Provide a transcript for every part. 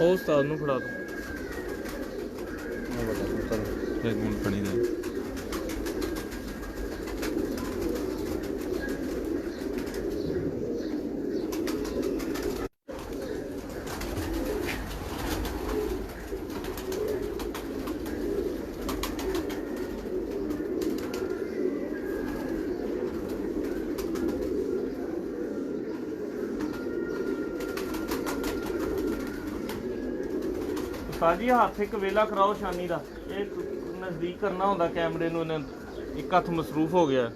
ਉਹ ਉਸਤਾਦ ਨੂੰ ਫੜਾ ਦੋ। एक मिनट खड़ी रहे। ਉਸਤਾਦ ਜੀ ਹੱਥ ਇੱਕ ਵੇਲਾ ਕਰਾਓ ਸ਼ਾਨੀ ਦਾ। ਇਹ ਨਜ਼ਦੀਕ ਕਰਨਾ ਹੁੰਦਾ ਕੈਮਰੇ ਨੂੰ, ਇਹਨੇ ਇੱਕ ਹੱਥ ਮਸਰੂਫ ਹੋ ਗਿਆ।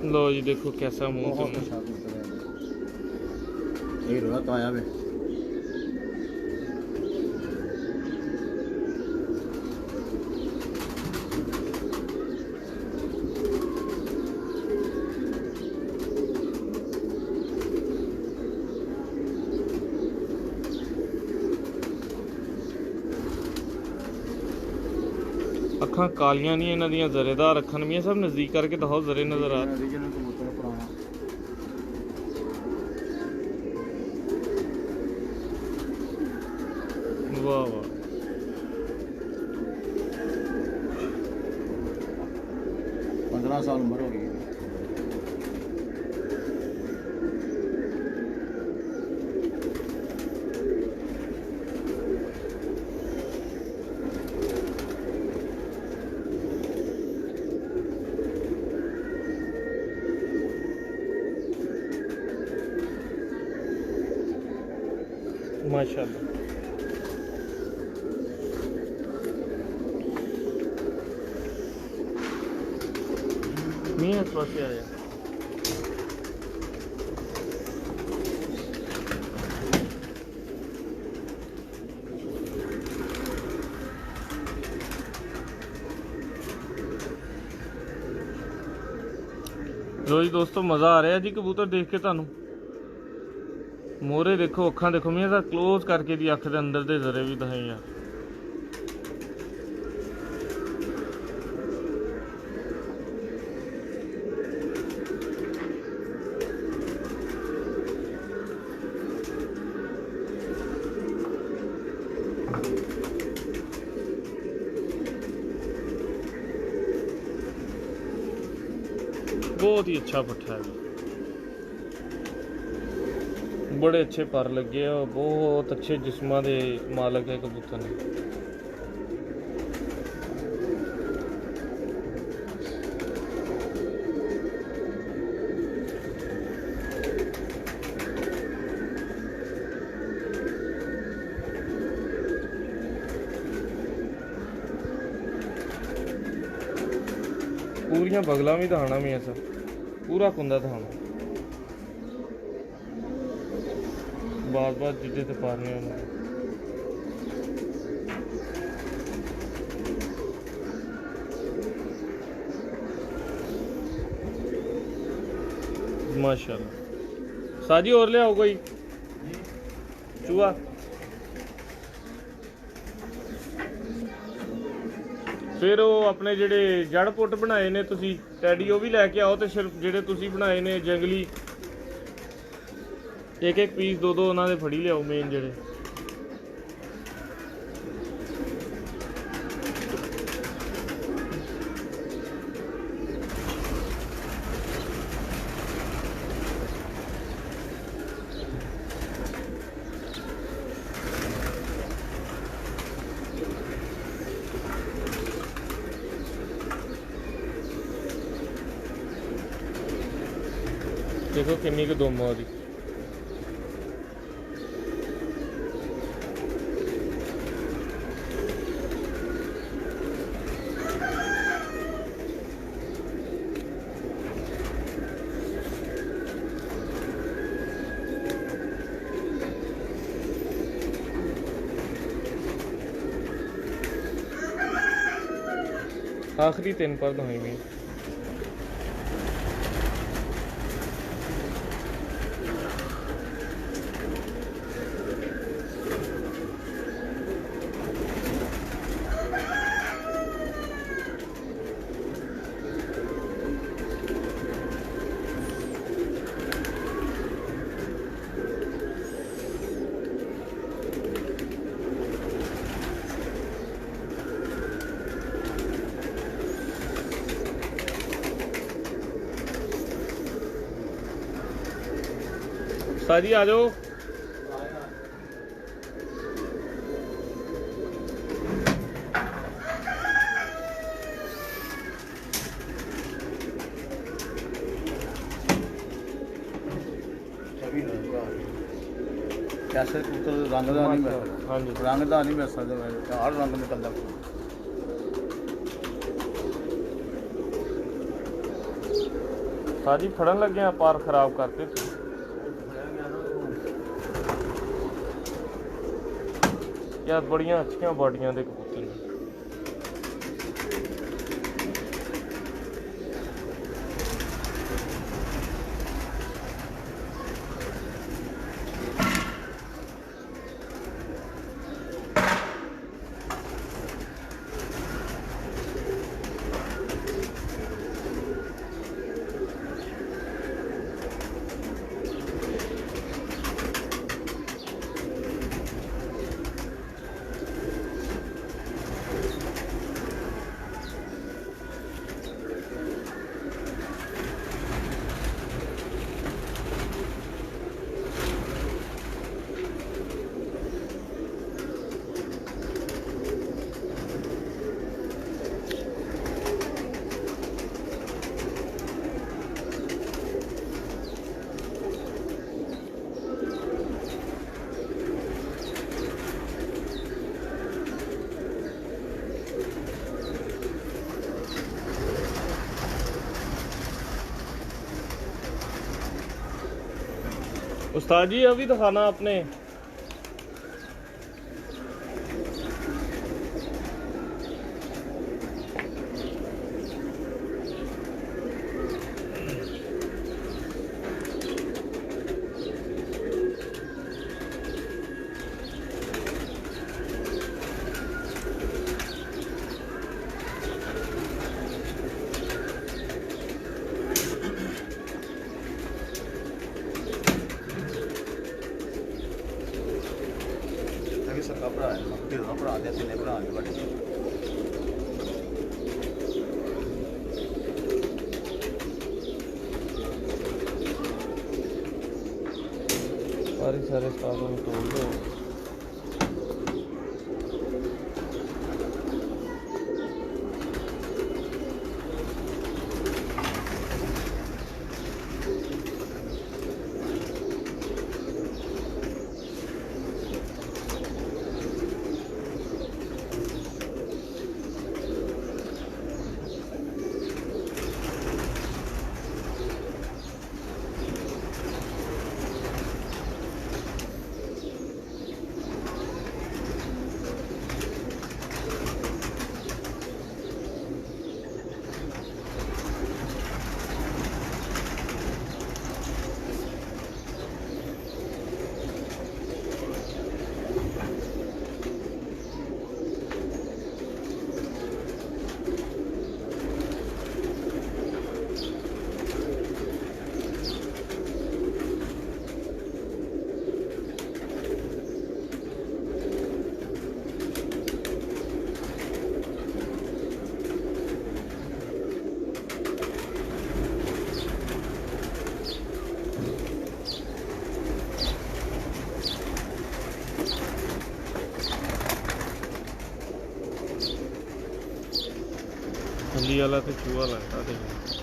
लो जी देखो कैसा मुंह तुमने। ये रोला तो आया वे। ਅੱਖਾਂ ਕਾਲੀਆਂ ਨਹੀਂ ਇਹਨਾਂ ਦੀਆਂ, ਜ਼ਰੇਦਾਰ ਅੱਖਾਂ ਨੇ। ਸਭ ਨਜ਼ਦੀਕ ਕਰਕੇ ਦਿਖਾਓ, ਜ਼ਰੇ ਨਜ਼ਰ ਆ। वाह वाह, 15 साल उम्र हो गई। माशाल्लाह। इस पास आ जा। लो जी दोस्तों, मज़ा आ रहा है जी कबूतर देख के। तुहानू मोहरे देखो, अखा देखो, मैं तो क्लोज करके दी अख दे अंदर दे जरे भी दिखाई आ। बहुत ही अच्छा पट्ठा है, बड़े अच्छे पर लगे और बहुत अच्छे जिस्मां दे मालक है कबूतर ने। पूरियां बगला भी दहाना भी ऐसा पूरा कुंदा दहाना, बार बार जिदे ते पारने होने। माशाल्लाह। साजी और ले आओ कोई चूहा। फिर वो अपने जेडे जड़ पुट बनाए ने तुसी टैडी, वो भी लैके आओ। तो सिर्फ जेडे तुसी बनाए ने जंगली, एक एक पीस दो दो उन्होंने फड़ी लियाओ मेन जेडे। देखो किन्नी क दुम आ दी। आखिरी 3 परत हुई हुई। साजी आ जाओ। कैसे कबूतर रंगदार नहीं मिल हाँ जी रंगदार नहीं मिल सकते हर रंग निकलता साजी फड़न लगे हैं, पार खराब करते थे। यार बड़ियां अच्छियां बॉडियां दे कबूतर ने। उस्ताद जी अभी दिखाना आपने। सक्का भरा है भरा दे सिने भरा ने बड़े सारे स्टारों में तोड़ दो। हल्दी वाला तो चूहा लगता है।